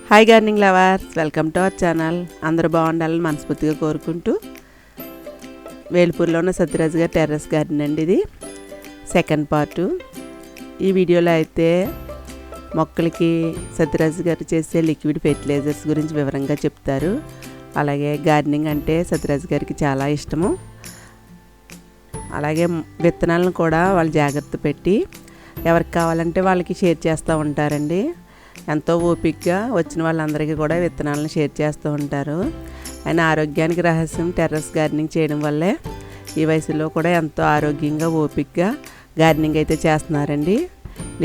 Hi gardening lovers, welcome to our channel. అందరూ బాగుండాలని మనస్ఫూర్తిగా కోరుకుంటూ వేల్పూర్లో ఉన్న సత్యరాజు గారి టెర్రస్ గార్డెన్ అండి. ఇది సెకండ్ పార్టు. ఈ వీడియోలో అయితే మొక్కలకి సత్యరాజు గారు చేసే లిక్విడ్ ఫెర్టిలైజర్స్ గురించి వివరంగా చెప్తారు. అలాగే గార్డెనింగ్ అంటే సత్యరాజు గారికి చాలా ఇష్టము. అలాగే విత్తనాలను కూడా వాళ్ళు జాగ్రత్త పెట్టి ఎవరికి కావాలంటే వాళ్ళకి షేర్ చేస్తూ ఉంటారండి. ఎంతో ఓపికగా వచ్చిన వాళ్ళందరికీ కూడా విత్తనాలను షేర్ చేస్తూ ఉంటారు. ఆయన ఆరోగ్యానికి రహస్యం టెర్రస్ గార్డెనింగ్ చేయడం వల్లే ఈ వయసులో కూడా ఎంతో ఆరోగ్యంగా ఓపికగా గార్డెనింగ్ అయితే చేస్తున్నారండి.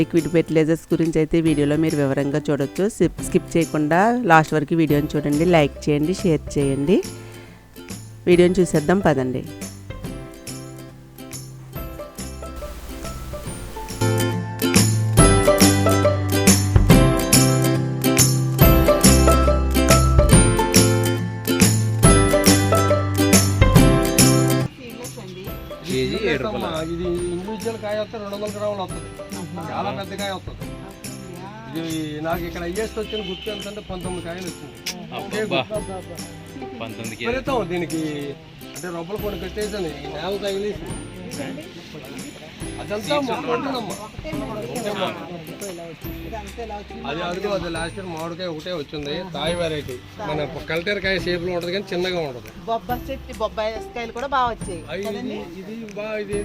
లిక్విడ్ ఫెర్టిలైజర్స్ గురించి అయితే వీడియోలో మీరు వివరంగా చూడొచ్చు. స్కిప్ చేయకుండా లాస్ట్ వరకు వీడియోని చూడండి, లైక్ చేయండి, షేర్ చేయండి. వీడియోని చూసేద్దాం పదండి. ఇది ఇండివిజువల్ కాయ వస్తే 200 గ్రాములు వస్తుంది. చాలా పెద్ద కాయ వస్తుంది. ఇది నాకు ఇక్కడ హైయెస్ట్ వచ్చిన గుర్తు ఎంతంటే 19 కాయలు వచ్చింది. ఫలితం దీనికి అంటే రొబ్బలు కొన్ని కట్టేసాను, ఈ నేల తగిలేసి అదంతా మొక్కుంటుందమ్మా. అది అడుగు అది లాస్ట్ ఇయర్ మామిడికాయ ఒకటే వచ్చింది. తాయి వెరైటీ మన కల్టేరకాయ షేప్ లో ఉంటది కానీ చిన్నగా ఉంటది. బొబ్బాయికాయలు కూడా బాగా వచ్చాయి. ఇది బాగా ఇది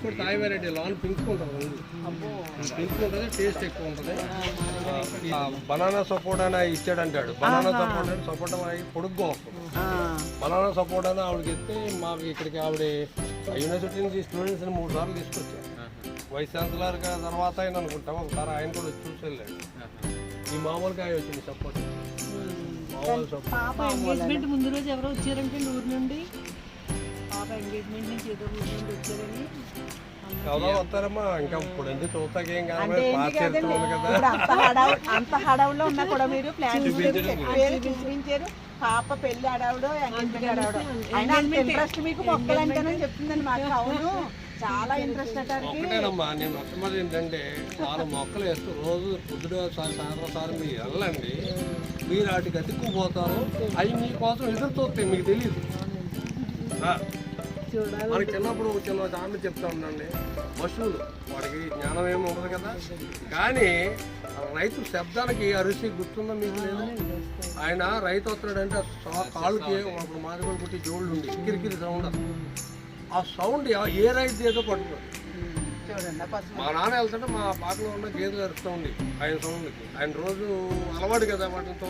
కూడా తాయి వెరైటీ. లాన్ పింక్ ఉంటుంది, పింక్ ఉంటుంది, టేస్ట్ ఎక్కువ ఉంటుంది. బనానా సపోటా అని ఇచ్చాడంటాడు. బనానా సపోటా పొడుగ్గా వస్తుంది. బనానా సపోటా అని ఆవిడకి ఇస్తే మాకు ఇక్కడికి ఆవిడ యూనివర్సిటీ నుంచి స్టూడెంట్స్ 3 సార్లు తీసుకొచ్చారు. వైస్ ఛాన్సలర్ తర్వాత ఆయన అనుకుంటాం. ఒకసారి ఆయన కూడా వచ్చి చూసి వెళ్ళాడు. ఈ మామూలు కాయ వచ్చింది సపోర్ట్. ఎంగేజ్మెంట్ ముందు రోజు ఎవరో వచ్చారంటే ఊరు నుండి, పాప ఎంగేజ్మెంట్ నుంచి ఏదో ఊరు నుండి వచ్చారని ఎవరో వస్తారమ్మా. ఇంకా ఇప్పుడు ఎందుకు చూస్తాకేం కాదు, అంత హడావులో ఉన్నా కూడా మీరు ప్లాన్ చూపించారు. పాప పెళ్లి హడావుడు, ఎంగేజ్మెంట్ హడావుడు. అయినా ఇంట్రెస్ట్ మీకు మొక్కలు అంటేనని చెప్తుందండి మాకు. అవును, చాలా ఇంట్రెస్ట్ అంటారు. ఒకటేనమ్మా, నేను మొట్టమొదటి ఏంటంటే చాలా మొక్కలు వేస్తూ రోజు పొద్దున సాయంత్రం మీరు వెళ్ళండి. మీరు వాటికి అతుక్కుపోతారు. అవి మీకోసం ఎదురు చూస్తాయి, మీకు తెలియదు. మనకి చిన్నప్పుడు చిన్న దాన్ని చెప్తా ఉండండి, పశువులు వాడికి జ్ఞానం ఏమి ఉండదు కదా. కానీ రైతు శబ్దానికి అరిసి గుర్తుందా మీకు? లేదు. ఆయన రైతు వస్తున్నాడంటే కాళ్ళకి అప్పుడు మాదిగోలు పుట్టి జోళ్ళు ఉండి కిరికిరి సౌండ్. ఆ సౌండ్ ఏ రైతు ఏదో పట్టుకోండి. మా నాన్న వెళ్తుంటే మా పాటలో ఉన్న గేదెలు అరుస్తూ ఉంది ఆయన సౌండ్కి. ఆయన రోజు అలవాటు కదా వాటితో.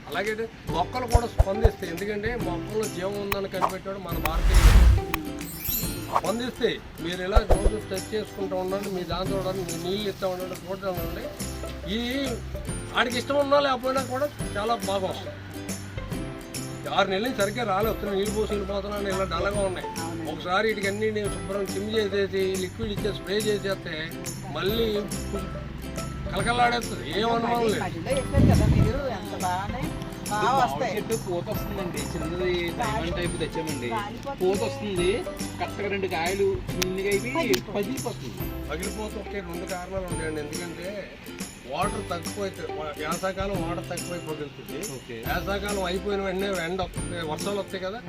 అలాగే మొక్కలు కూడా స్పందిస్తాయి. ఎందుకంటే మొక్కల్లో జీవం ఉందని కనిపెట్టాడు మన భారతీయులు. స్పందిస్తాయి. మీరు ఇలా రోజు టచ్ చేసుకుంటూ ఉండండి, మీ దాంతో ఉండండి, మీ నీళ్ళు ఇస్తూ ఉండండి, చూడటం ఉండండి. ఈ వాడికి ఇష్టం ఉన్నా లేకపోయినా కూడా చాలా బాగా వస్తుంది. 6 నెలల నుంచి సరిగ్గా రాలే, వస్తున్నాయి నీళ్ళు పోసి వెళ్ళిపోతున్నాను, ఇలా డల్లగా ఉన్నాయి. ఒకసారి వీటికన్నీ నేను శుభ్రం చిమ్ చేసేసి లిక్విడ్ ఇచ్చే స్ప్రే చేసేస్తే మళ్ళీ కలకలాడేస్తుంది. ఏమనుమానం లేదు. చెట్టు పూత వస్తుందండి. చిన్నది డైమండ్ టైప్ తెచ్చామండి. పూత వస్తుంది, కరెక్ట్గా 2 కాయలు చిన్నగా అయిపోయి పగిలిపోతే 2 కారణాలు ఉంటాయండి. ఎందుకంటే వాటర్ తక్కువైతే వేసాకాలం వాటర్ తక్కువై పగులుతుంది. వేసాకాలం అయిపోయిన వెంటనే ఎండ వస్తుంది, వర్షాలు వస్తాయి కదా.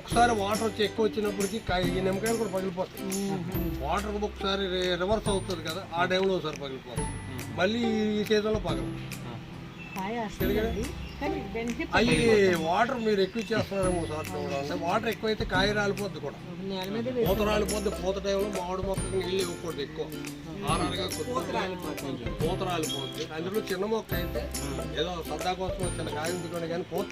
ఒకసారి వాటర్ వచ్చి ఎక్కువ వచ్చినప్పటికీ ఈ నిమ్మకాయలు కూడా పగిలిపోతాయి. వాటర్ ఒకసారి రివర్స్ అవుతుంది కదా, ఆ టైంలో ఒకసారి పగిలిపోతుంది. మళ్ళీ ఈ సీజన్లో పగలు. అవి వాటర్ మీరు ఎక్కువ చేస్తున్నారేమో సార్. వాటర్ ఎక్కువైతే కాయ రాలిపోద్ది కూడా, పూత రాలిపోద్ది. పూత టైంలో మామిడి మొక్కకి నీళ్ళు ఇవ్వకూడదు ఎక్కువ. ఆరాలుగా పూత రాలిపోద్ది. అందులో చిన్న మొక్క అయితే ఏదో సరదా కోసం చిన్న కాయ ఉంచుకోండి, కానీ పూత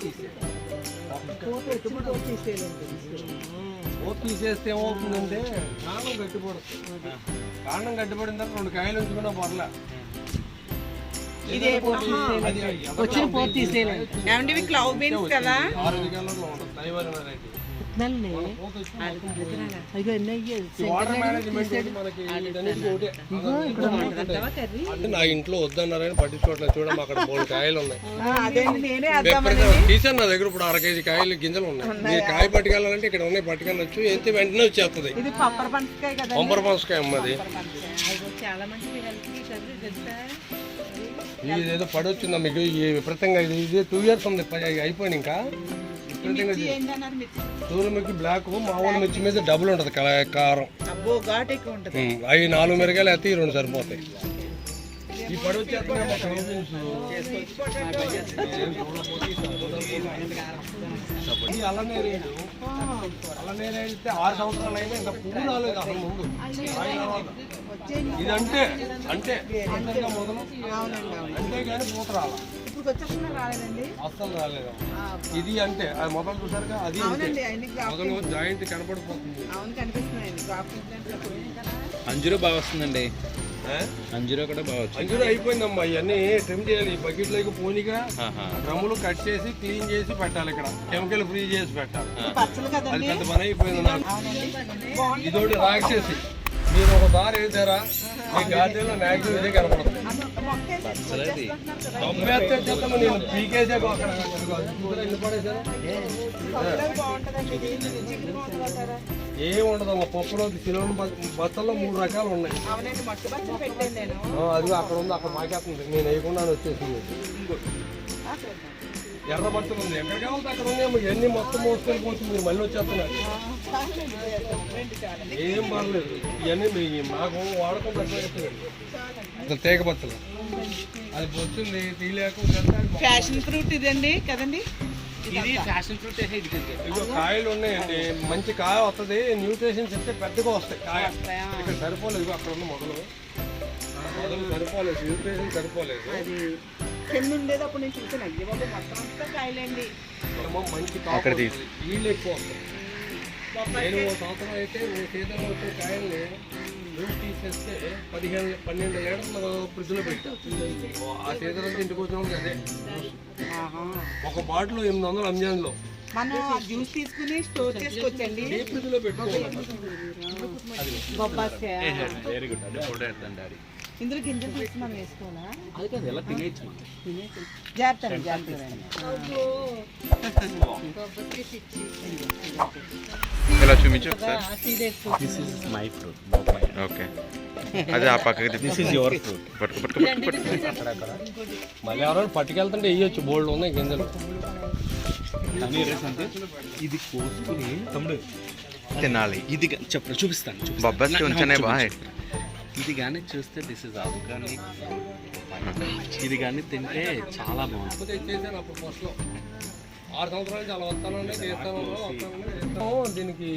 తీసేస్తే ఏమవుతుందంటే కాండం గట్టిపడుతుంది. కాండం గట్టిపడిన తర్వాత 2 కాయలు ఉంచుకున్నా పర్లే. వచ్చిన పోతు తీసేయాలి. ఏమంటే క్లౌ బీన్స్ కదా, నా ఇంట్లో వద్దన్నారని పట్టించుకోవట్లేదు. చూడమ్మా, అక్కడ 3 కాయలు ఉన్నాయి. తీసాను నా దగ్గర ఇప్పుడు 1/2 కేజీ కాయలు గింజలు ఉన్నాయి. మీరు కాయ పట్టుకెళ్ళాలంటే ఇక్కడ ఉన్నాయి, పట్టుకెళ్ళచ్చు. ఎంత వెంటనే వచ్చేస్తుంది. పంపర పనసకాయ అమ్మది. ఇదేదో పడొచ్చిందా మీకు ఈ విపరీతంగా ఇది 2 years ఉంది అయిపోయింది ఇంకా విపరీతంగా ఏంటన్నారు మిర్చి? సూర్యముఖి బ్లాక్ మామూలు మిర్చి మీద డబుల్ ఉంటుంది కారం. అబ్బో ఘాట్ ఎక్కువ ఉంటుంది. అవి 4 మిరగాయలు అయితే 2 సరిపోతాయి. ఈ పడొచ్చేస్తున్నా అల్లనేరేడు అయితే 6 సంవత్సరాలు అయినా ఇంకా పువ్వు రాలేదు అసలు ముందు. ఇదంటే అంటే మొదలు అంటే కానీ పూత రాల ఇప్పుడు వచ్చేస్తున్నా రాలేదండి, అస్సలు రాలేదు. ఇది అంటే అది మొదలు చూసారుగా, అది మొదలు జాయింట్ కనపడిపోతుంది. అవును కనిపిస్తున్నాయండి. అంజూరు బాగా వస్తుందండి, అంజూరు కూడా బాగా వచ్చింది. అంజూరు అయిపోయిందమ్మా, ఇవన్నీ ట్రిమ్ చేయాలి. ఈ బకెట్లోకి పోనీగా డ్రమ్ములు కట్ చేసి క్లీన్ చేసి పెట్టాలి. ఇక్కడ కెమికల్ ఫ్రీ చేసి పెట్టాలి. అది పెద్ద పని అయిపోయింది నాకు. ఇదోటి రాక్షసి. మీరు ఒకసారి వేసారా మీ గార్డెన్లో మ్యాక్సిమం ఇదే కనపడుతుంది. నేను పీకేసే అక్కడ ఏమి ఉండదమ్మా. పప్పులో కిలోని బత్తల్లో 3 రకాలు ఉన్నాయి. అది అక్కడ ఉంది, అక్కడ మాకేస్తుంది. నేను వేయకుండా వచ్చేసింది. ఎర్ర బట్టలు ఉంది, ఎక్కడ కావాలి అక్కడ ఉన్నాయేమో. ఇవన్నీ మొత్తం మోసుకెళ్ళిపోతుంది. మీరు మళ్ళీ వచ్చేస్తున్నారు. ఏం పర్లేదు, ఇవన్నీ మాకు వాడకం తక్కువ. తేగ బట్టలు అది వచ్చింది తీయలేక ఫ్యాషన్ ఫ్రూట్ ఇదండి కదండి. ఇది ఫ్యాషన్ ఫ్రూట్. ఇదిగో కాయలు ఉన్నాయండి, మంచి కాయ వస్తుంది. న్యూట్రిషన్స్ ఇస్తే పెద్దగా వస్తాయి కాయ. ఇక్కడ సరిపోలేదు, అక్కడ ఉన్న మొదలు సరిపోలేదు, న్యూట్రిషన్ సరిపోలేదు. కింద ఉండేది అప్పుడు నేను చూసాను. అయ్యే బాబు మొత్తం అంతా కాయలండి. మంచి కాయ వీళ్ళు ఎక్కువ వస్తాయి. నేను ఓ సంవత్సరం అయితే ఓ సీజన్లో వచ్చే కాయల్ని తీసేస్తే 12 లీటర్లు ఫ్రిడ్జ్లో పెట్టా. ఆ సీజన్ అంతా ఇంటికి వచ్చిన అదే ఒక బాటిల్ 800 అంజాన్లో మనం జ్యూస్ తీసుకుని స్టోర్ చేసుకోవచ్చండి. ఫ్రిడ్జ్లో పెట్టుకోవాలి. Very good. అదే ఫోటో ఎత్తండి డాడీ. ఇందులో గింజలు తీసి మనం వేసుకోవాలా? అది కాదు, ఎలా తినేయచ్చు. జాగ్రత్త జాగ్రత్త. ఇలా చూపించు ఒకసారి. This is my fruit. Okay, అదే ఆ పక్కకి దిస్ ఇస్ యువర్ ఫ్రూట్. పట్టుకు. మళ్ళీ ఎవరైనా పట్టుకెళ్తుంటే వేయచ్చు. బోల్డ్ ఉన్నాయి గింజలు. కానీ అంటే ఇది కోసుకుని తమ్ముడు తినాలి. ఇది చెప్పు, చూపిస్తాను. బొబ్బస్ ఉంచనే బాయ్. ఇది కానీ చూస్తే దిస్ ఇస్ ఆర్గానిక్. ఇది కానీ తింటే చాలా బాగుంటుంది. ఇచ్చేసాను అప్పుడు ఫస్ట్లో 6 సంవత్సరాలు చాలా వస్తానండి చేస్తాను. దీనికి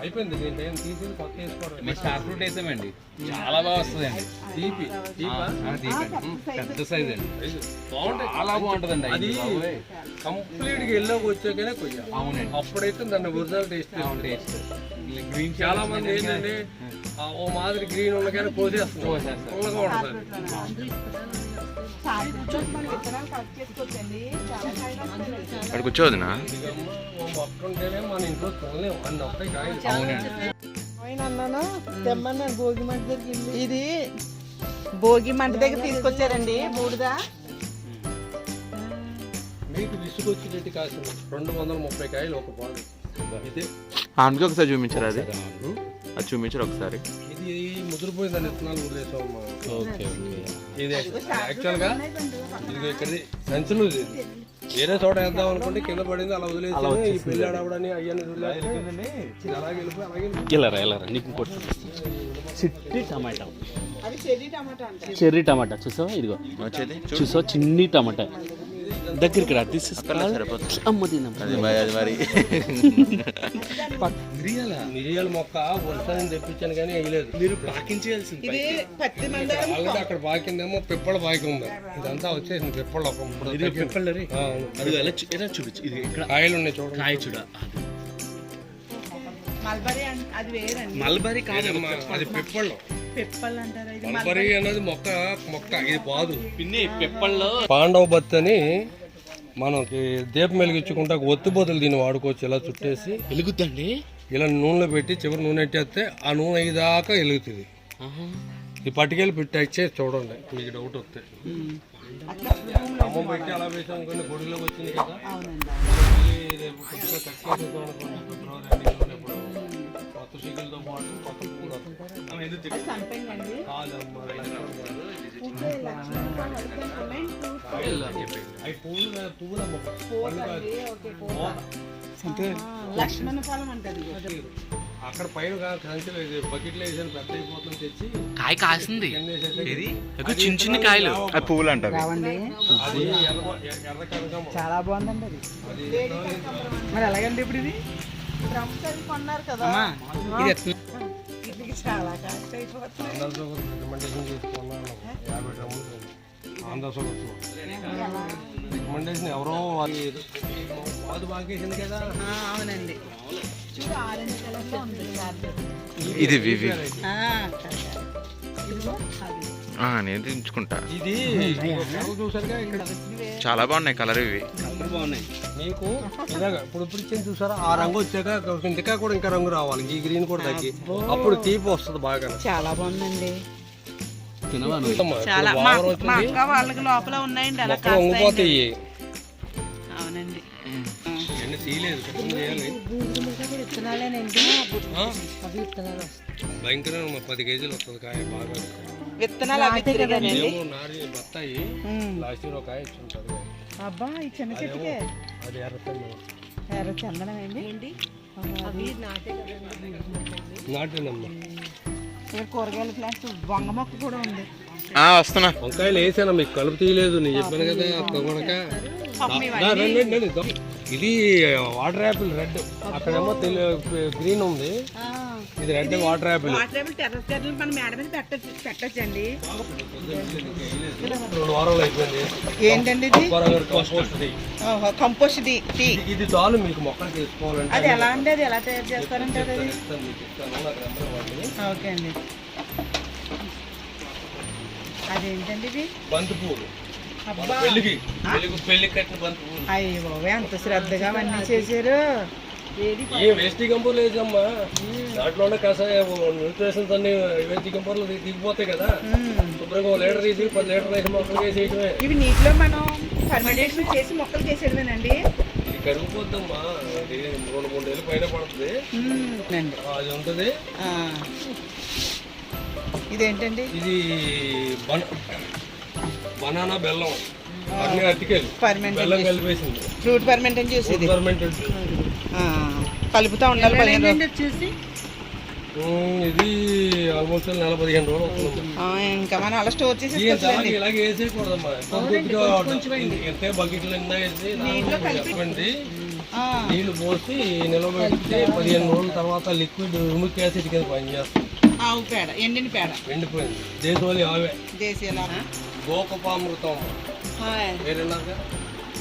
అయిపోయింది. దీని టైం తీసి కొత్త వేసుకోవడం. మేము స్టార్ ఫ్రూట్ వేసామండి, చాలా బాగా వస్తుందండి. తీపి పెద్ద సైజ్ అండి, బాగుంటుంది, చాలా బాగుంటుందండి. అది కంప్లీట్ గా ఎల్లోకి వచ్చాకనే కొయ్యాలి. అవునండి, అప్పుడైతే దాన్ని ఒరిజినల్ టేస్ట్. Taste green. చాలా మంది ఏంటంటే ఓ మాదిరి గ్రీన్ ఉన్నకైనా కోసేస్తుంది, పుల్లగా ఉంటుంది. అక్కడ కూర్చోవద్దునా? మొక్క ఉంటేనే మన ఇంట్లో చూడలేము అన్ని వస్తాయి కాయలు. అన్నాను తెమ్మన్నాను. భోగి మంట దగ్గర ఇది భోగి మంట దగ్గర తీసుకొచ్చారండి బూడిద. మీకు విసుగొచ్చినట్టు కాసింది 230 కాయలు ఒక పాలు. ఇదే ఆమెకి ఒకసారి చూపించారు, అది అది చూపించారు ఒకసారి. ఇది ముదిరిపోయిందని విత్తనాలు వదిలేసామమ్మా. ఓకే. ఇది యాక్చువల్గా ఇది ఇక్కడిది సంచులు. ఇది వేరే చోట వేద్దాం అనుకుంటే కింద పడింది, అలా వదిలేసి ఈ పెళ్లి ఆడవడని అయ్యని అలాగే వెళ్ళిపోయి ఇలా నీకు ఇంకోటి చిట్టి టమాటా, అది చెర్రీ టమాటా అంట. చెర్రీ టమాటా చూసావా? ఇదిగో వచ్చేది చూసావా, చిన్ని టమాటా దగ్గరికి రా. దిస్ ఇస్ అది మరి మిరియాల మొక్క వస్తానని తెప్పించాను కానీ వేయలేదు. మీరు పాకించేయాల్సింది. ఇది పత్తి మందారం. ఆల్రెడీ అక్కడ బాకిందేమో పిప్పళ బాకి ఉంది. ఇదంతా వచ్చేసింది పిప్పళ్ళు. అది ఎలా చూపించు. ఇది ఇక్కడ కాయలు ఉన్నాయి చూడండి. కాయ చూడ. మల్బరీ అది వేరండి. మల్బరీ కాదు, అది పిప్పళ్ళు. పిప్పల్ అంటారా? ఇది మల్బరీ అనేది మొక్క. ఇది పాదు. పిన్ని పెప్పల్లో పాండవ బత్తి అని మనకి దీపం వెలిగించుకుంటా ఒత్తి బదులు దీన్ని వాడుకోవచ్చు. ఇలా చుట్టేసి వెలుగుద్దండి. ఇలా నూనెలో పెట్టి చివరి నూనె ఎట్టేస్తే ఆ నూనె అయ్యేదాకా వెలుగుతుంది. ఈ పట్టుకెళ్ళి పెట్టి వచ్చేసి చూడండి, మీకు డౌట్ వస్తే. అమ్మ పెట్టి అలా వేసాం అనుకోండి, గొడుగులోకి వచ్చింది కదా. కొత్త సిగ్గులతో పాటు కొత్త పూలు సంపంగండి. కాదమ్మా. అవి పువ్వుల మొక్క. పోతండి, ఓకే, పోత. లక్ష్మణ ఫలం అంటది ఇది. అక్కడ పైన కంచెలు బకెట్లో వేసాను, పెద్ద అయిపోతుంది తెచ్చి కాయ కాసింది కింద వేసేస్తే ఇది చిన్న చిన్న కాయలు అది పువ్వులు అంటారు. రావండి, అది ఎర్ర కనకాంబరం. చాలా బాగుందండి అది. అది మరి ఎలాగండి ఇప్పుడు ఇది డ్రమ్స్ అవి కొన్నారు కదా, ఇది చాలా కాస్ట్ అయిపోతుంది. ఆంధ్ర షుగర్ రికమెండేషన్ తీసుకున్నాను 50 డ్రమ్ములు. ఆంధ్ర షుగర్ రికమెండేషన్ ఎవరో అది బాగేసింది కదా. అవునండి, చూడు ఆరెంజ్ కలర్ లో ఉంది చార్జర్. ఇది వివి ఇదిగో అది. నేను తెచ్చుకుంటా. ఇది కలర్ చూసారుగా ఇక్కడ చాలా బాగున్నాయి కలర్ ఇవి. బాగున్నాయి. మీకు ఇలాగ ఇప్పుడు ఇచ్చింది చూసారా, ఆ రంగు వచ్చాక ఇంకా కూడా ఇంకా రంగు రావాలి, ఈ గ్రీన్ కూడా తగ్గి అప్పుడు తీపి వస్తుంది బాగా. చాలా బాగుందండి. అమ్మా, చాలా ఇప్పుడు మా వారం మా వచ్చింది, అక్క వాళ్ళకి లోపల ఉన్నాయండి అలా మొక్కలు వంగిపోతాయి. అవునండి. ఇవన్నీ తీయలేదు, కటింగ్ చేయాలి. ఆ? భయంకరంగా 10 కేజీలు వస్తుంది కాయ బాగా. విత్తనాలు అవి తిరిగానండి. ఏమో నారి బత్తాయి లాస్ట్ ఇయర్ ఒక కాయ ఇచ్చుంటారు. అబ్బా ఈ చిన్న చెట్టుకే అది ఎర్రసండి ఎర్ర చందనం అండి. నాటినమ్మా. కూరగాయల ప్లాంట్స్ వంగ మొక్క కూడా ఉంది. వస్తున్నా. వంకాయలు వేసాను, మీకు కలుపు తీయలేదు, నేను చెప్పాను కదా అక్క కొనక. ఇది వాటర్ యాపిల్ రెడ్, అక్కడేమో గ్రీన్ ఉంది, ఇది red water apple. Terrace garden మన మేడ మీద పెట్టచ్చండి. 2 వారాలు అయిపోయింది. ఏంటండి ఇది? కంపోస్ట్ ది. కంపోస్ట్ ది టీ. ఇది చాలు మీకు మొక్కలు తీసుకోవాలంటే. అది ఎలా అండి, అది ఎలా తయారు చేస్తారంటే అది? చెప్తాను, మీకు ఇస్తాను, నాకు నెంబర్ ఇవ్వండి. ఓకే అండి. అదేంటండి ఇది? బంతి పువ్వులు, అబ్బా, పెళ్లి కట్టిన బంతి పువ్వులు. అయ్యి బాబోయ్, అంత శ్రద్ధగా అన్నీ చేశారు. ఏ వేస్ట్ కంపోర్ లేదమ్మా, దాంట్లోనే కాస్త న్యూట్రిషన్స్ అన్ని వేస్ట్ కంపోర్లు దిగిపోతాయి కదా. శుభ్రంగా 1 లీటర్ తీసి 10 లీటర్ వేసి మొక్కలు వేసేయటమే. ఇవి నీటిలో మనం ఫర్మెంటేషన్ చేసి మొక్కలు చేసేయడమేనండి. ఇది కరిగిపోద్దమ్మా, అది 2-3 ఏళ్ళు పైన పడుతుంది, అది ఉంటుంది. ఇదేంటండి? ఇది బనానా బెల్లం, అన్ని అతికేలు బెల్లం కలిపేసింది, ఫ్రూట్ ఫర్మెంటేషన్ చేసేది. ఫర్మెంటెడ్. కలుపుతా ఉండాలి 15 రోజులు వచ్చేసి. ఇది ఆల్మోస్ట్ 15 రోజులు అవుతుంది. ఇంకా మనం అలా స్టోర్ చేసి ఇలాగే వేసేయకూడదమ్మా, ఎంతే బకెట్లు నిన్న వేసి చెప్పండి, నీళ్లు పోసి నిలబెడితే 15 రోజుల తర్వాత లిక్విడ్ హ్యూమిక్ యాసిడ్ కింద పనిచేస్తుంది. ఆవు పేడ, ఎండిన పేడ, ఎండిపోయింది దేశవాళీ ఆవే, దేశీయ గోకపామృతం వేరేలాగా.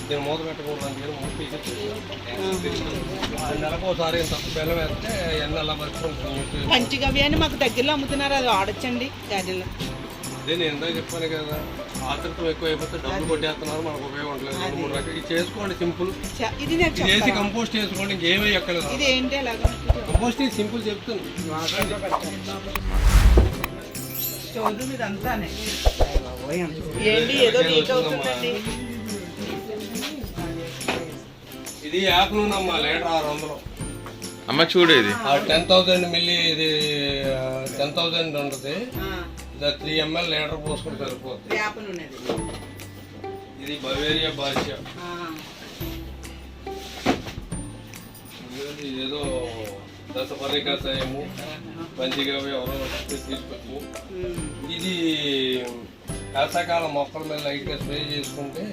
నేను మూత పెట్టకూడదు అని మూత తీసి నెలకు ఒకసారి బెల్లం వేస్తే ఎన్న అలా పరుచుకుంటుంది. పంచగవ్య అని మాకు దగ్గరలో అమ్ముతున్నారు, అది వాడచ్చండి గార్డెన్లో. అదే నేను ఎందా చెప్పాను కదా, ఆతృత్వం ఎక్కువ అయిపోతే డబ్బులు కొట్టేస్తున్నారు, మనకు ఉపయోగం ఉండలేదు. 2-3 రకాలు చేసుకోండి, సింపుల్. ఇది నాకు చేసి కంపోస్ట్ చేసుకోండి, ఇంకేమీ ఎక్కలేదు. ఇది ఏంటి అలాగా కంపోస్ట్ సింపుల్ చెప్తుంది. స్టోర్ మీద అంతానే ఏంటి ఏదో లీక్ అవుతుందండి. ఇది యాప్ నూనెమ్మా, లీటర్ 600. అమ్మ చూడు ఇది 10,000 మిల్లీ, ఇది 10,000 ఉంటుంది. ఇది 3 ml లీటర్ పోసుకుంటే సరిపోతుంది. వేప నూనె ఇది బవేరియా బాద్షా, ఇదేదో దశపర్ణి కషాయము, పంచగవ్య ఎవరో తీసుకొచ్చి. ఇది వేసవకాలం మొక్కల మీద లైట్గా స్ప్రే చేసుకుంటే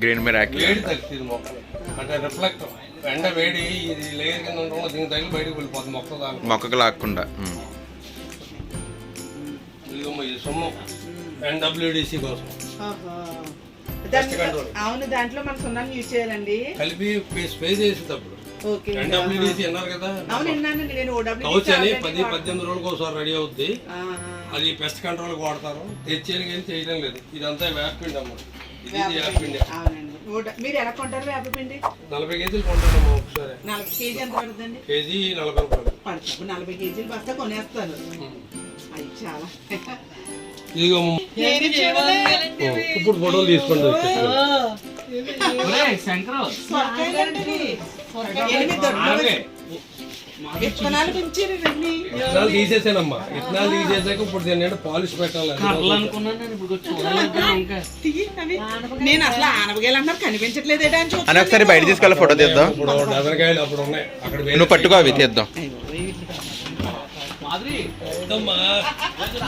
గ్రీన్ మిరాకిల్. వేడి తగ్గుతుంది మొక్కలు, అంటే రిఫ్లెక్ట్ ఎండ వేడి ఇది లేయర్ కింద ఉండడం దీని తగిలి బయటకు వెళ్ళిపోతుంది మొక్క దాని మొక్కకు లాక్కుండా. ఇది సొమ్ము NWDC కోసం. అవును, దాంట్లో మన సున్నాన్ని యూజ్ చేయాలండి, కలిపి స్ప్రే చేసేటప్పుడు. NWDC అన్నారు కదా, అవును విన్నానండి నేను. కౌచ్ అని 10-18 రోజులకు ఒకసారి రెడీ అవుద్ది, అది పెస్ట్ కంట్రోల్కి వాడతారు. తెచ్చేది కానీ చేయడం లేదు. ఇదంతా వేపపిండి అమ్మ, ఇది వేపపిండి. మీరు ఎలా కొంటారు వేపపిండి? 40 కేజీలు కొంటానమ్మా ఒకసారి. 40 కేజీ ఎంత పడుతుందండి? కేజీ 40 రూపాయలు పడుతుంది. 40 కేజీలు బస్తా కొనేస్తారు. అది చాలా ఇదిగో ఇప్పుడు ఫోటోలు తీసుకోండి. విత్తనాలు పెంచారు ఇవన్నీ. విత్తనాలు తీసేసానమ్మా. విత్తనాలు తీసేసాక ఇప్పుడు దీన్ని పాలిష్ పెట్టాలి. అనుకున్నాను నేను ఇప్పుడు చూడాలంటే ఇంకా తియ్యి అవి. నేను అసలు ఆనపకాయలు అన్నారు కనిపించట్లేదు అని అని ఒకసారి బయట తీసుకెళ్ళి ఫోటో తీద్దాం. ఇప్పుడు డజన్ కాయలు అప్పుడు ఉన్నాయి అక్కడ. నువ్వు పట్టుకో అవి తీద్దాం. మాదిరి వద్దమ్మా.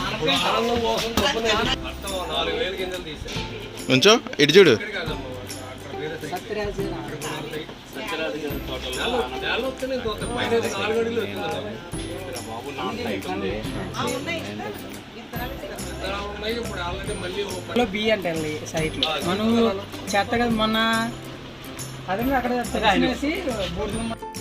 ఇప్పుడు ఆనందం కోసం చొప్పున మొత్తం 4,000 గింజలు తీసాను. కొంచెం ఇటు చూడు. ఇక్కడ కాదమ్మా, అక్కడ వేరే సైడ్. నేల వస్తే నేను తోట పైన 4 అడుగులు వచ్చిందమ్మా. విత్తనాలు ఉన్నాయి ఇప్పుడు ఆల్రెడీ మళ్ళీ ఓ పది- బి అంటే సైట్ లో మనం చేస్తా కదా మొన్న అదే అక్కడ బూడిద